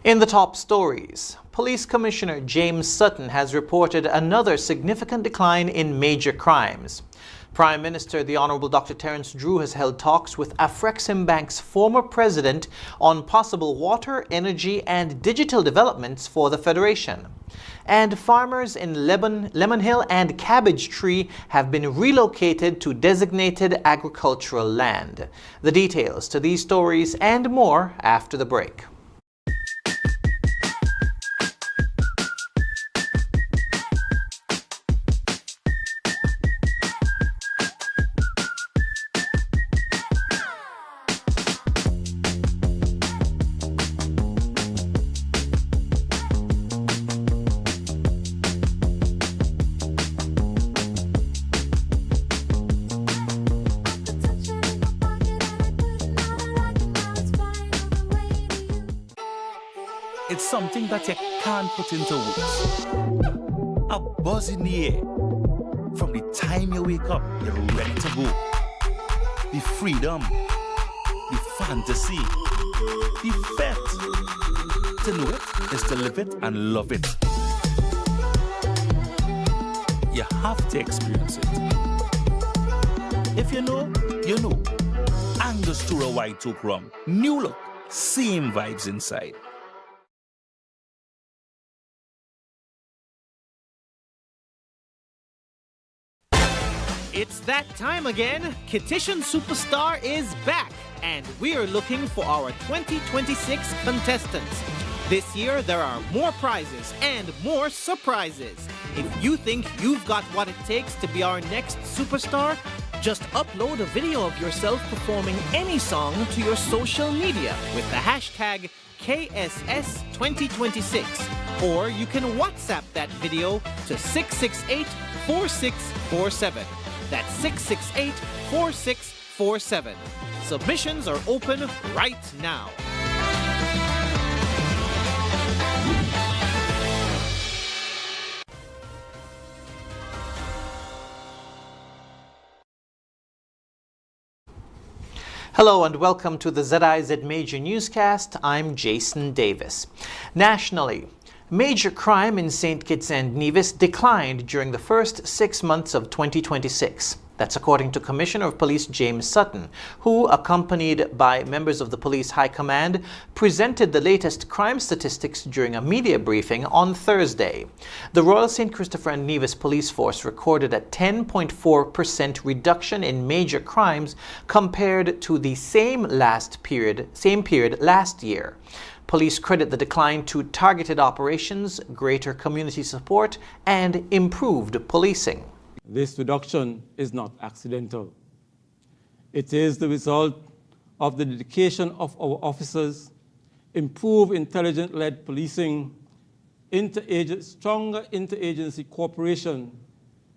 In the top stories, Police Commissioner James Sutton has reported another significant decline in major crimes. Prime Minister the Honourable Dr. Terence Drew has held talks with Afreximbank's former president on possible water, energy and digital developments for the Federation. And farmers in Lemon Hill and Cabbage Tree have been relocated to designated agricultural land. The details to these stories and more after the break. It's something that you can't put into words. A buzz in the air. From the time you wake up, you're ready to go. The freedom, the fantasy, the fete. To know it is to live it and love it. You have to experience it. If you know, you know. Angostura White Oak Rum. New look, same vibes inside. It's that time again. Kitchen Superstar is back, and we are looking for our 2026 contestants. This year, there are more prizes and more surprises. If you think you've got what it takes to be our next superstar, just upload a video of yourself performing any song to your social media with the hashtag KSS2026, or you can WhatsApp that video to 668-4647. That's 668-4647. Submissions are open right now. Hello and welcome to the ZIZ Major Newscast. I'm Jason Davis. Nationally, major crime in St. Kitts and Nevis declined during the first 6 months of 2026. That's according to Commissioner of Police James Sutton, who, accompanied by members of the Police High Command, presented the latest crime statistics during a media briefing on Thursday. The Royal St. Christopher and Nevis Police Force recorded a 10.4% reduction in major crimes compared to the same period last year. Police credit the decline to targeted operations, greater community support, and improved policing. This reduction is not accidental. It is the result of the dedication of our officers, improved intelligence-led policing, stronger interagency cooperation,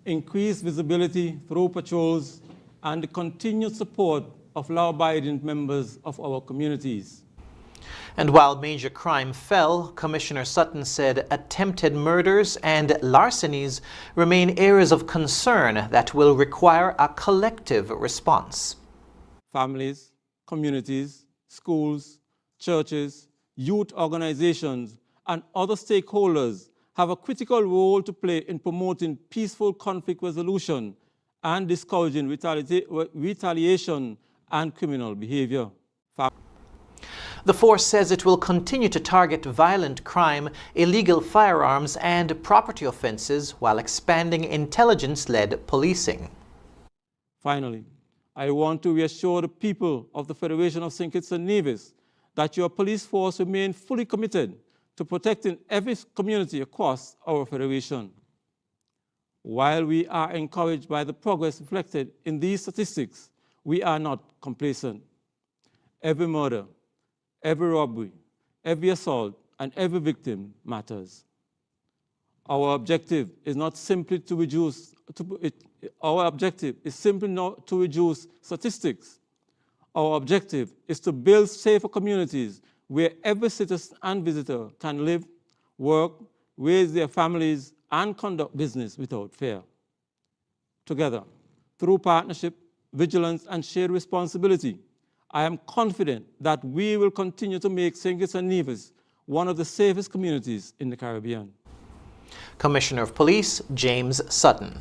increased visibility through patrols, and the continued support of law-abiding members of our communities. And while major crime fell, Commissioner Sutton said attempted murders and larcenies remain areas of concern that will require a collective response. Families, communities, schools, churches, youth organizations, and other stakeholders have a critical role to play in promoting peaceful conflict resolution and discouraging retaliation and criminal behavior. The force says it will continue to target violent crime, illegal firearms, and property offenses while expanding intelligence-led policing. Finally, I want to reassure the people of the Federation of St. Kitts and Nevis that your police force remain fully committed to protecting every community across our Federation. While we are encouraged by the progress reflected in these statistics, we are not complacent. Every murder, every robbery, every assault, and every victim matters. Our objective is not simply to reduce statistics. Our objective is to build safer communities where every citizen and visitor can live, work, raise their families, and conduct business without fear. Together, through partnership, vigilance, and shared responsibility, I am confident that we will continue to make St. Kitts and Nevis one of the safest communities in the Caribbean. Commissioner of Police James Sutton.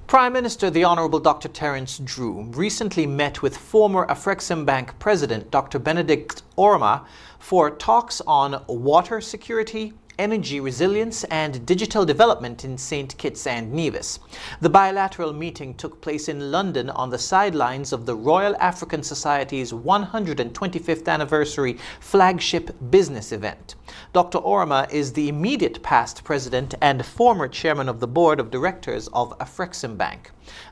Prime Minister the Honourable Dr. Terence Drew recently met with former Afreximbank President Dr. Benedict Orma for talks on water security, energy resilience and digital development in St. Kitts and Nevis. The bilateral meeting took place in London on the sidelines of the Royal African Society's 125th anniversary flagship business event. Dr. Orma is the immediate past president and former chairman of the board of directors of Afreximbank.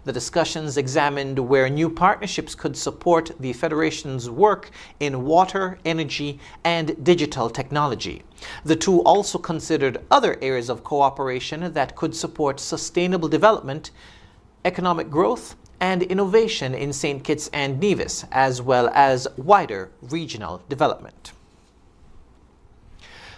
The discussions examined where new partnerships could support the Federation's work in water, energy, and digital technology. The two also considered other areas of cooperation that could support sustainable development, economic growth, and innovation in St. Kitts and Nevis, as well as wider regional development.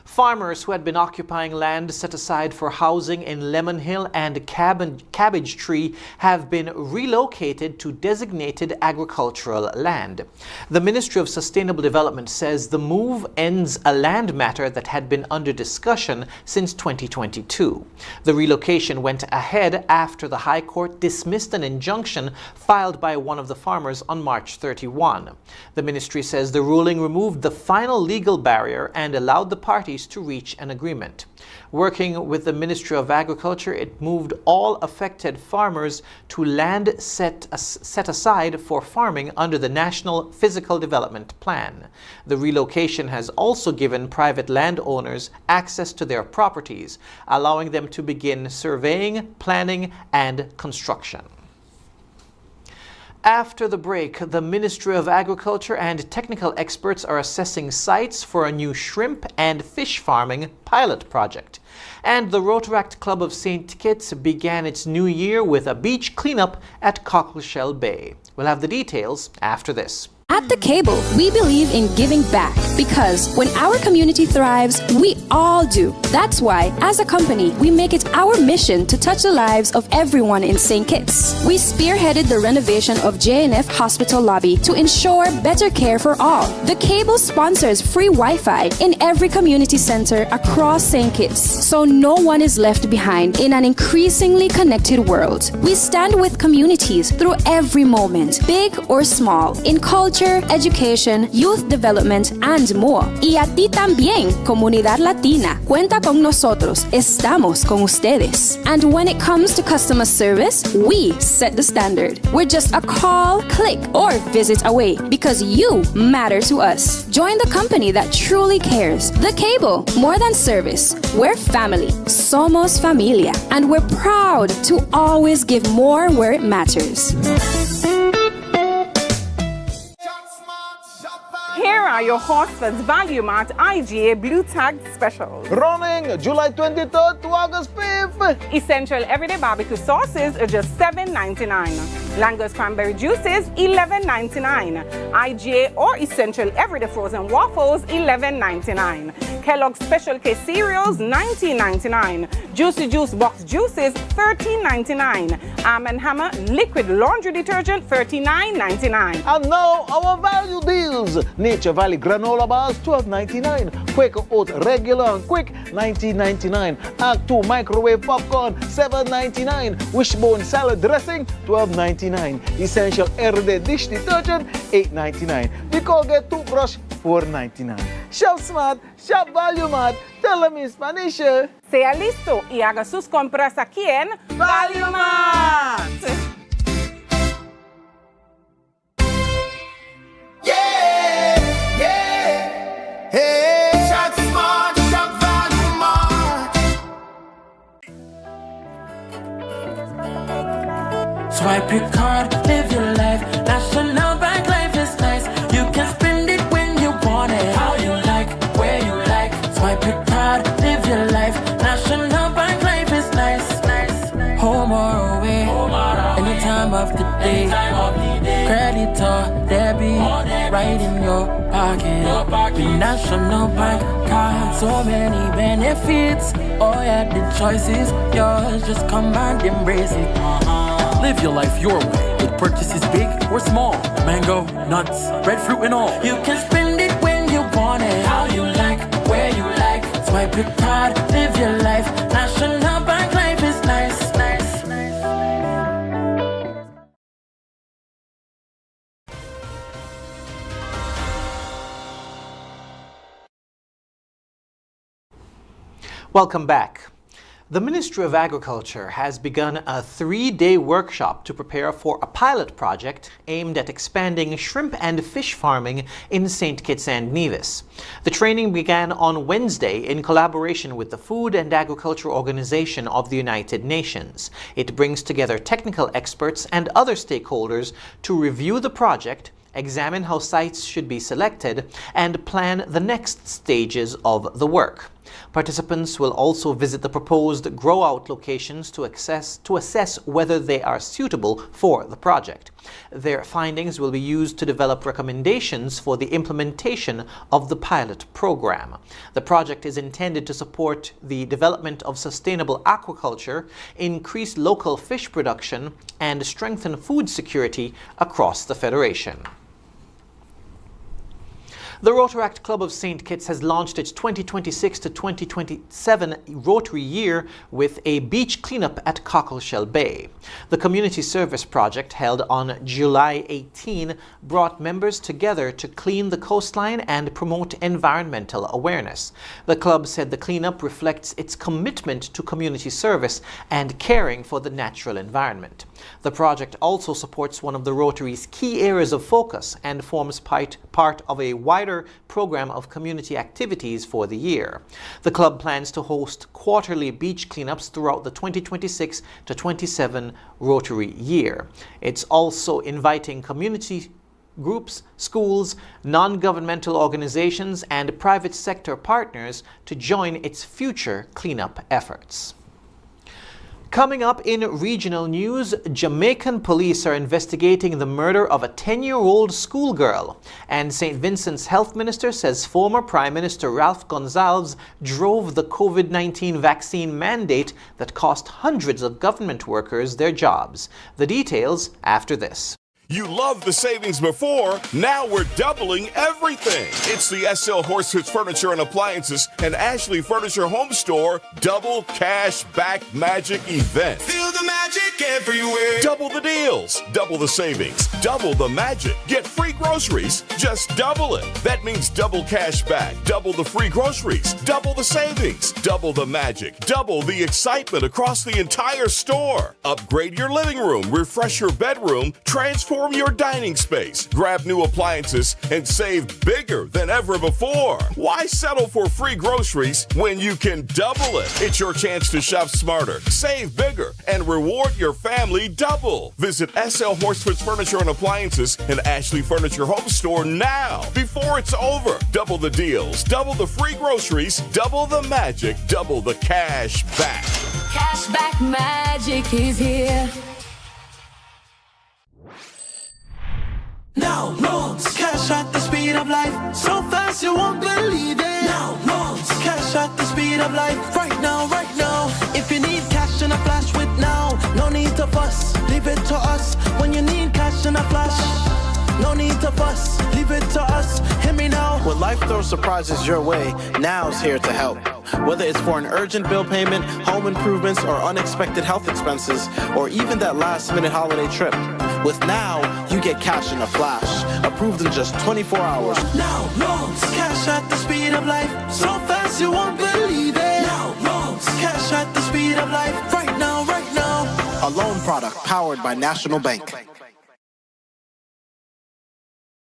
Farmers who had been occupying land set aside for housing in Lemon Hill and Cabbage Tree have been relocated to designated agricultural land. The Ministry of Sustainable Development says the move ends a land matter that had been under discussion since 2022. The relocation went ahead after the High Court dismissed an injunction filed by one of the farmers on March 31. The ministry says the ruling removed the final legal barrier and allowed the parties to reach an agreement. Working with the Ministry of Agriculture, it moved all affected farmers to land set aside for farming under the National Physical Development Plan. The relocation has also given private landowners access to their properties, allowing them to begin surveying, planning, and construction. After the break, the Ministry of Agriculture and technical experts are assessing sites for a new shrimp and fish farming pilot project. And the Rotaract Club of St. Kitts began its new year with a beach cleanup at Cockle Bay. We'll have the details after this. At The Cable, we believe in giving back because when our community thrives, we all do. That's why, as a company, we make it our mission to touch the lives of everyone in St. Kitts. We spearheaded the renovation of JNF Hospital lobby to ensure better care for all. The Cable sponsors free Wi-Fi in every community center across St. Kitts, so no one is left behind in an increasingly connected world. We stand with communities through every moment, big or small, in culture, education, youth development, and more. Y a ti también, Comunidad Latina. Cuenta con nosotros. Estamos con ustedes. And when it comes to customer service, we set the standard. We're just a call, click, or visit away because you matter to us. Join the company that truly cares. The Cable. More than service. We're family. Somos familia. And we're proud to always give more where it matters. Here are your Horsford's Value Mart IGA Blue Tag specials. Running July 23rd to August 5th. Essential everyday barbecue sauces are just $7.99. Langer's cranberry juices, $11.99. IGA or Essential everyday frozen waffles, $11.99. Kellogg's Special K cereals, $19.99. Juicy Juice box juices, $13.99. Arm & Hammer liquid laundry detergent, $39.99. And now our value deals. Nature Valley granola bars, $12.99. Quaker Oat regular and quick, $19.99. Act 2 microwave popcorn, $7.99. Wishbone salad dressing, $12.99. Essential everyday dish detergent, $8.99. The Colgate toothbrush, $4.99. Shop smart, shop value mart. Tell them in Spanish. Sea listo y haga sus compras aquí en Value Mart. Hey, shop smart, shop value mart. Swipe your card, live your life. National Bank life is nice. You can spend it when you want it, how you like, where you like. Swipe your card, live your life. National Bank life is nice. Home or away, any time of the day. Credit or debit, right in your pocket. With National Bank card, so many benefits. Oh yeah, the choice is yours. Just come and embrace it. Live your life your way with purchases big or small. Mango, nuts, breadfruit and all. You can spend it when you want it. How you like, where you like. Swipe your card, live your life. National Bank life is nice, nice, nice. Welcome back. The Ministry of Agriculture has begun a 3-day workshop to prepare for a pilot project aimed at expanding shrimp and fish farming in St. Kitts and Nevis. The training began on Wednesday in collaboration with the Food and Agriculture Organization of the United Nations. It brings together technical experts and other stakeholders to review the project, examine how sites should be selected, and plan the next stages of the work. Participants will also visit the proposed grow-out locations to assess whether they are suitable for the project. Their findings will be used to develop recommendations for the implementation of the pilot program. The project is intended to support the development of sustainable aquaculture, increase local fish production, and strengthen food security across the Federation. The Rotaract Club of St. Kitts has launched its 2026 to 2027 Rotary Year with a beach cleanup at Aquaculture Bay. The community service project, held on July 18, brought members together to clean the coastline and promote environmental awareness. The club said the cleanup reflects its commitment to community service and caring for the natural environment. The project also supports one of the Rotary's key areas of focus and forms part of a wider program of community activities for the year. The club plans to host quarterly beach cleanups throughout the 2026 to 27 Rotary year. It's also inviting community groups, schools, non-governmental organizations, and private sector partners to join its future cleanup efforts. Coming up in regional news, Jamaican police are investigating the murder of a 10-year-old schoolgirl, and St. Vincent's health minister says former Prime Minister Ralph Gonsalves drove the COVID-19 vaccine mandate that cost hundreds of government workers their jobs. The details after this. You loved the savings before, now we're doubling everything. It's the SL Horsefits Furniture and Appliances and Ashley Furniture Home Store Double Cash Back Magic event. Feel the magic everywhere. Double the deals, double the savings, double the magic. Get free groceries, just double it. That means double cash back, double the free groceries, double the savings, double the magic, double the excitement across the entire store. Upgrade your living room, refresh your bedroom, transform your dining space, grab new appliances, and save bigger than ever before. Why settle for free groceries when you can double it? It's your chance to shop smarter, save bigger, and reward your family double. Visit SL Horsefits Furniture and Appliances and Ashley Furniture Home Store now before it's over. Double the deals, double the free groceries, double the magic, double the cash back. Cashback magic is here. Now loans, cash at the speed of life, so fast you won't believe it. Now loans, cash at the speed of life, right now, right now. If you need cash in a flash with now, no need to fuss, leave it to us. When you need cash in a flash, no need to fuss, leave it to us. Hear me now. When life throws surprises your way, now's here to help. Whether it's for an urgent bill payment, home improvements, or unexpected health expenses, or even that last-minute holiday trip. With Now, you get cash in a flash, approved in just 24 hours. Now loans, cash at the speed of life, so fast you won't believe it. Now loans, cash at the speed of life, right now, right now. A loan product powered by National Bank.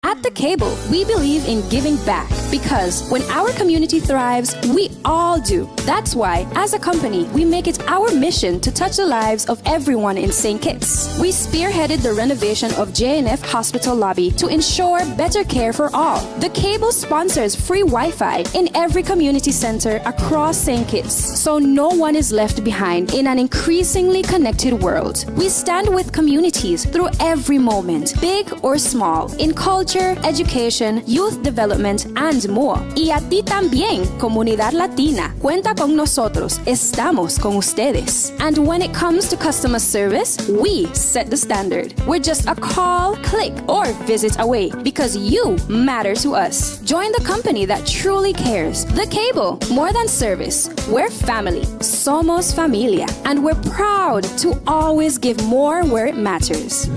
At The Cable, we believe in giving back because when our community thrives, we all do. That's why, as a company, we make it our mission to touch the lives of everyone in St. Kitts. We spearheaded the renovation of JNF Hospital lobby to ensure better care for all. The Cable sponsors free Wi-Fi in every community center across St. Kitts, so no one is left behind in an increasingly connected world. We stand with communities through every moment, big or small, in culture, education, youth development, and more. Y a ti también, Comunidad Latina. Cuenta con nosotros, estamos con ustedes. And when it comes to customer service, we set the standard. We're just a call, click, or visit away because you matter to us. Join the company that truly cares. The Cable, more than service. We're family. Somos familia. And we're proud to always give more where it matters.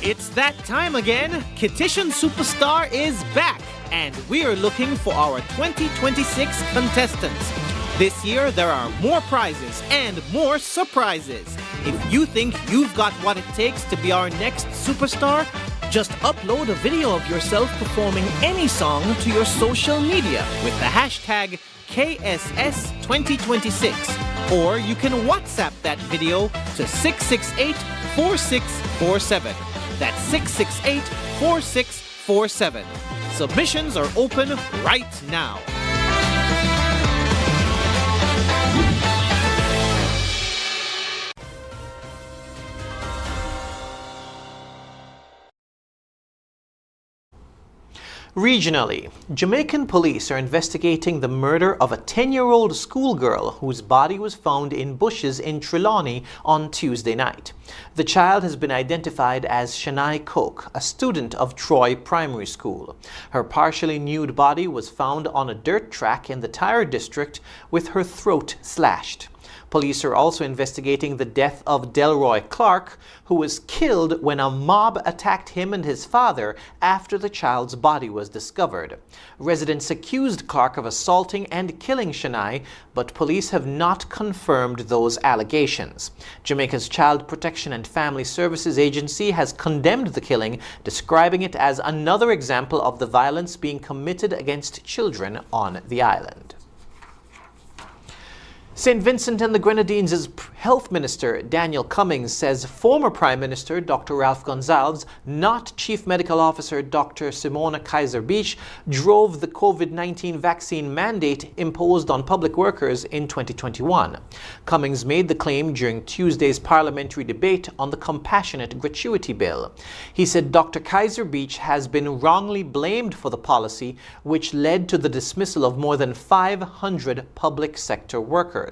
It's that time again. Petition Superstar is back, and we are looking for our 2026 contestants. This year, there are more prizes and more surprises. If you think you've got what it takes to be our next superstar, just upload a video of yourself performing any song to your social media with the hashtag KSS2026, or you can WhatsApp that video to 668-4647. That's 668-4647. Submissions are open right now. Regionally, Jamaican police are investigating the murder of a 10-year-old schoolgirl whose body was found in bushes in Trelawney on Tuesday night. The child has been identified as Shania Coke, a student of Troy Primary School. Her partially nude body was found on a dirt track in the Tyre district with her throat slashed. Police are also investigating the death of Delroy Clark, who was killed when a mob attacked him and his father after the child's body was discovered. Residents accused Clark of assaulting and killing Shania, but police have not confirmed those allegations. Jamaica's Child Protection and Family Services Agency has condemned the killing, describing it as another example of the violence being committed against children on the island. St. Vincent and the Grenadines' Health Minister Daniel Cummings says former Prime Minister Dr. Ralph Gonsalves, not Chief Medical Officer Dr. Simona Kaiser-Beach, drove the COVID-19 vaccine mandate imposed on public workers in 2021. Cummings made the claim during Tuesday's parliamentary debate on the Compassionate Gratuity Bill. He said Dr. Kaiser-Beach has been wrongly blamed for the policy, which led to the dismissal of more than 500 public sector workers.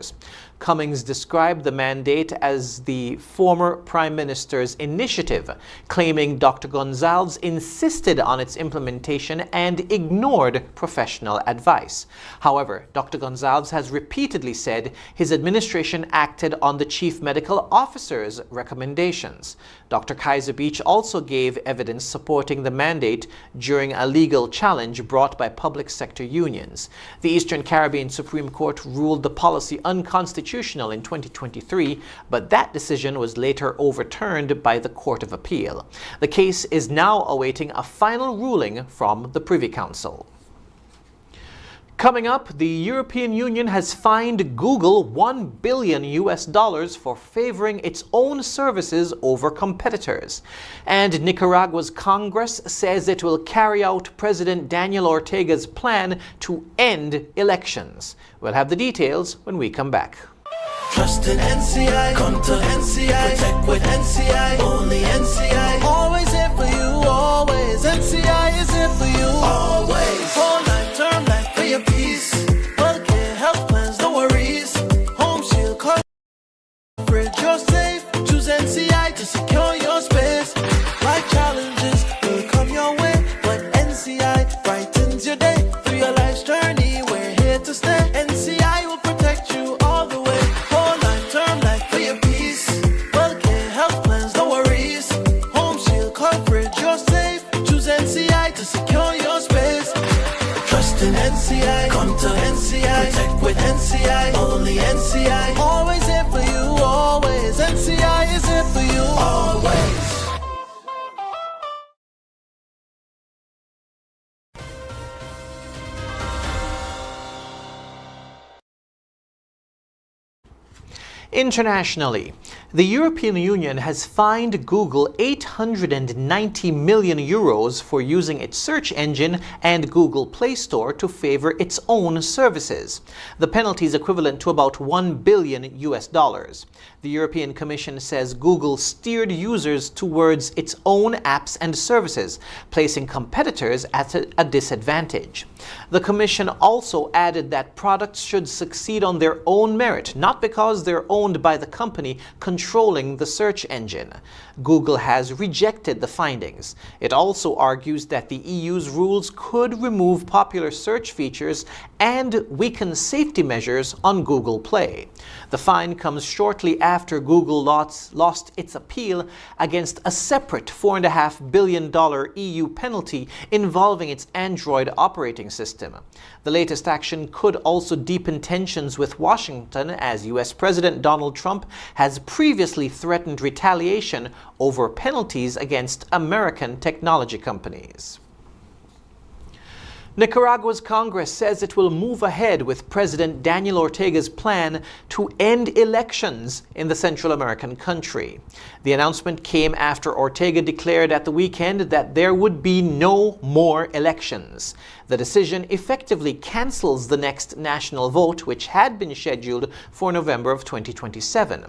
Cummings described the mandate as the former Prime Minister's initiative, claiming Dr. Gonsalves insisted on its implementation and ignored professional advice. However, Dr. Gonsalves has repeatedly said his administration acted on the Chief Medical Officer's recommendations. Dr. Kaiser-Beach also gave evidence supporting the mandate during a legal challenge brought by public sector unions. The Eastern Caribbean Supreme Court ruled the policy unconstitutional in 2023, but that decision was later overturned by the Court of Appeal. The case is now awaiting a final ruling from the Privy Council. Coming up, the European Union has fined Google $1 billion for favoring its own services over competitors. And Nicaragua's Congress says it will carry out President Daniel Ortega's plan to end elections. We'll have the details when we come back. Trust in NCI, come to NCI, protect with NCI, only NCI, always here for you, always, NCI is here for you, always, whole life, term life, for your peace, healthcare, health plans, no worries, home shield, coverage, you're safe, choose NCI to secure your space, life challenges will come your way, but NCI brightens your day, through your life's journey, we're here to stay, NCI will protect you all the way. NCI, come to NCI, protect with NCI, only NCI, always here for you, always, NCI is here for you, always. Internationally, the European Union has fined Google 890 million euros for using its search engine and Google Play Store to favor its own services. The penalty is equivalent to about $1 billion. The European Commission says Google steered users towards its own apps and services, placing competitors at a disadvantage. The Commission also added that products should succeed on their own merit, not because they're owned by the company controlling the search engine. Google has rejected the findings. It also argues that the EU's rules could remove popular search features and weaken safety measures on Google Play. The fine comes shortly after Google lost its appeal against a separate $4.5 billion EU penalty involving its Android operating system. The latest action could also deepen tensions with Washington, as US President Donald Trump has previously threatened retaliation over penalties against American technology companies. Nicaragua's Congress says it will move ahead with President Daniel Ortega's plan to end elections in the Central American country. The announcement came after Ortega declared at the weekend that there would be no more elections. The decision effectively cancels the next national vote, which had been scheduled for November of 2027.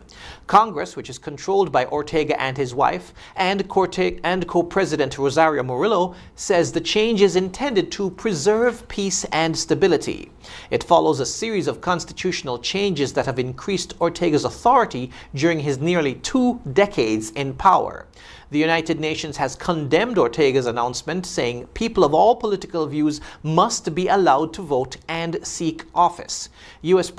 Congress, which is controlled by Ortega and his wife, and co-president Rosario Murillo, says the change is intended to preserve peace and stability. It follows a series of constitutional changes that have increased Ortega's authority during his nearly 2 decades in power. The United Nations has condemned Ortega's announcement, saying people of all political views must be allowed to vote and seek office. U.S.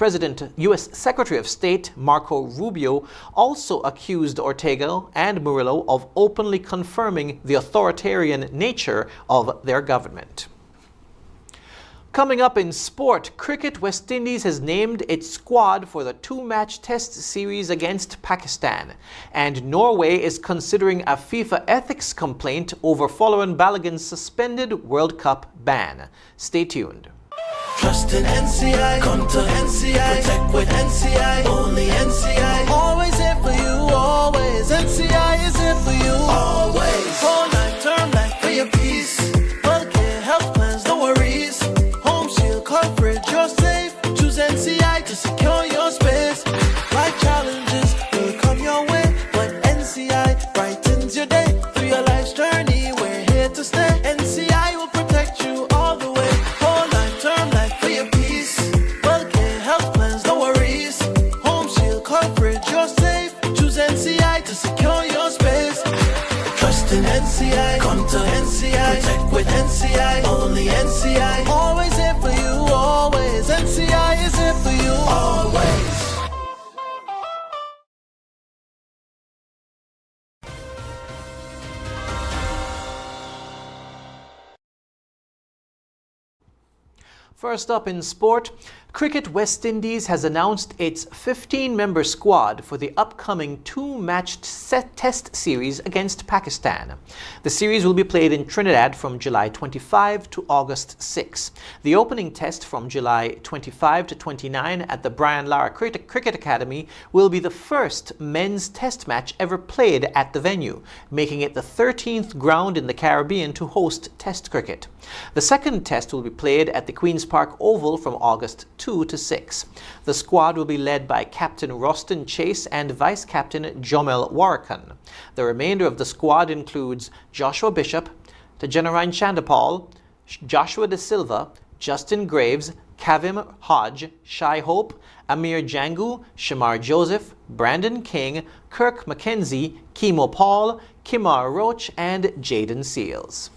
Secretary of State Marco Rubio also accused Ortega and Murillo of openly confirming the authoritarian nature of their government. Coming up in sport, cricket, West Indies has named its squad for the 2-match test series against Pakistan. And Norway is considering a FIFA ethics complaint over Folarin Balogun's suspended World Cup ban. Stay tuned. Trust in NCI, come to NCI, protect with NCI, only NCI. Always here for you, always. NCI is here for you, always. Whole life, term life for your peace. Healthcare, health plans, no worries. Coverage, you're safe. Choose NCI to secure your space. Life challenges will come your way, but NCI brightens your day. Through your life's journey, we're here to stay. NCI will protect you all the way. Whole life, term life for your peace. Healthcare, health plans, no worries. Home shield coverage, you're safe. Choose NCI to secure your space. Trust in NCI, come to NCI, protect with NCI, only NCI. Always here for you, always. NCI is here for you, always. First up in sport, cricket, West Indies has announced its 15-member squad for the upcoming 2-match test series against Pakistan. The series will be played in Trinidad from July 25 to August 6. The opening test from July 25 to 29 at the Brian Lara Cricket Academy will be the first men's test match ever played at the venue, making it the 13th ground in the Caribbean to host test cricket. The second test will be played at the Queen's Park Oval from August 2 to 6. The squad will be led by Captain Roston Chase and Vice Captain Jomel Warrican. The remainder of the squad includes Joshua Bishop, Tajanarain Chandapal, Joshua De Silva, Justin Graves, Kavim Hodge, Shai Hope, Amir Jangu, Shamar Joseph, Brandon King, Kirk McKenzie, Kimo Paul, Kimar Roach, and Jaden Seals.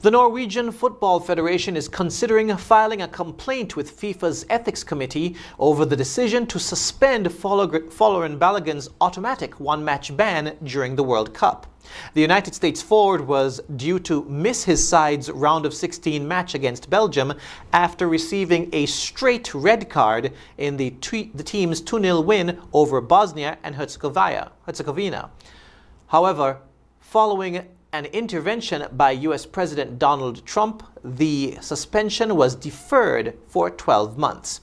The Norwegian Football Federation is considering filing a complaint with FIFA's Ethics Committee over the decision to suspend Folarin Balogun's automatic 1-match ban during the World Cup. The United States forward was due to miss his side's round of 16 match against Belgium after receiving a straight red card in the team's 2-0 win over Bosnia and Herzegovina. However, following an intervention by U.S. President Donald Trump, the suspension was deferred for 12 months.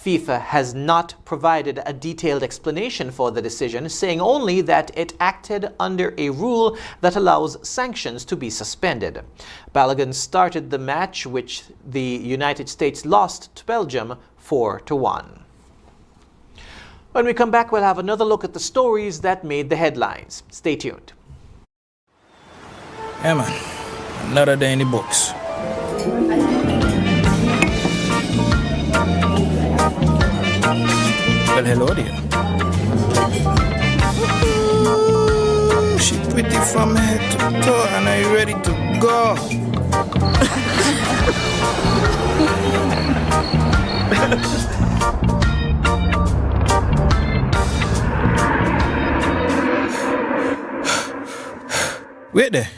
FIFA has not provided a detailed explanation for the decision, saying only that it acted under a rule that allows sanctions to be suspended. Balogun started the match, which the United States lost to Belgium 4-1. When we come back, we'll have another look at the stories that made the headlines. Stay tuned. Yeah, man. Another day in the books. Well, hello there. Ooh, she pretty from head to toe, and are you ready to go? Wait there.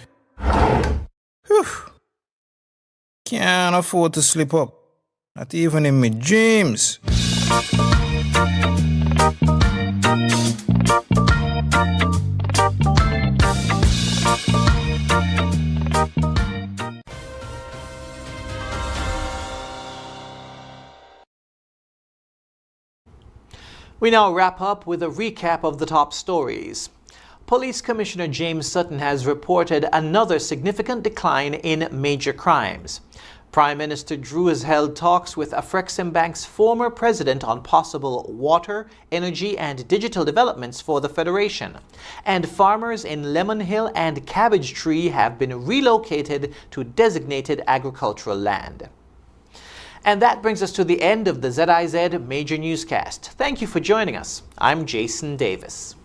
Whew. Can't afford to slip up. Not even in my dreams. We now wrap up with a recap of the top stories. Police Commissioner James Sutton has reported another significant decline in major crimes. Prime Minister Drew has held talks with Afreximbank's former president on possible water, energy and digital developments for the Federation. And farmers in Lemon Hill and Cabbage Tree have been relocated to designated agricultural land. And that brings us to the end of the ZIZ Major Newscast. Thank you for joining us. I'm Jason Davis.